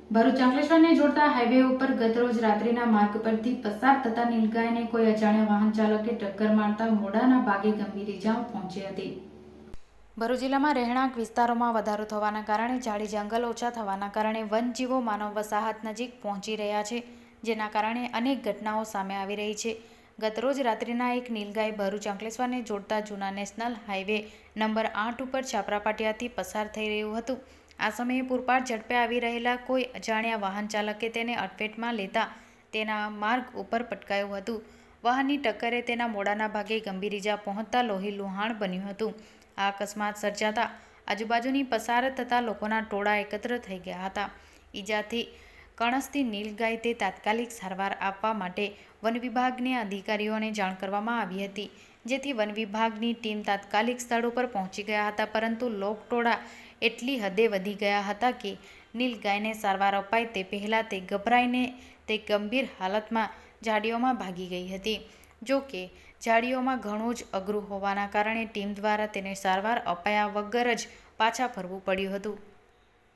ભરૂચ અંકલેશ્વરને જોડતા હાઈવે ઉપર ગતરોજ રાત્રિના માર્ગ પરથી પસાર થતા નીલગાયને કોઈ અજાણ્યા વાહન ચાલકે ટક્કર મારતા મોઢાના ભાગે ગંભીર ઇજાઓ પહોંચી હતી। ભરૂચ જિલ્લામાં રહેણાંક વિસ્તારોમાં વધારો થવાના કારણે ઝાડી જંગલ ઓછા થવાના કારણે વનજીવો માનવ વસાહત નજીક પહોંચી રહ્યા છે, જેના કારણે અનેક ઘટનાઓ સામે આવી રહી છે। ગતરોજ રાત્રિના એક નીલગાય ભરૂચ અંકલેશ્વરને જોડતા જૂના નેશનલ હાઈવે નંબર 8 ઉપર છાપરા પાટિયાથી પસાર થઈ રહ્યું હતું। આ સમયે પૂરપાટ ઝડપે આવી રહેલા કોઈ અજાણ્યા વાહન ચાલકે તેને અડફેટમાં લેતા તેના માર્ગ ઉપર પટકાયું હતું। વાહનની ટક્કરે તેના મોઢાના ભાગે ગંભીર ઇજા પહોંચતા લોહી લુહાણ બન્યું હતું। આ અકસ્માત સર્જાતા આજુબાજુની પસાર થતા લોકોના ટોળા એકત્ર થઈ ગયા હતા। ઇજાથી કણસતી નીલગાય તે તાત્કાલિક સારવાર આપવા માટે વન વિભાગના અધિકારીઓને જાણ કરવામાં આવી હતી, જેથી વન વિભાગની ટીમ તાત્કાલિક સ્થળ ઉપર પહોંચી ગયા હતા, પરંતુ લોકટોળા એટલી હદે વધી ગયા હતા કે નીલગાયને સારવાર અપાય તે પહેલાં તે ગભરાઈને તે ગંભીર હાલતમાં ઝાડીઓમાં ભાગી ગઈ હતી। જો કે ઝાડીઓમાં ઘણું જ અઘરું હોવાના કારણે ટીમ દ્વારા તેને સારવાર અપાયા વગર જ પાછા ફરવું પડ્યું હતું।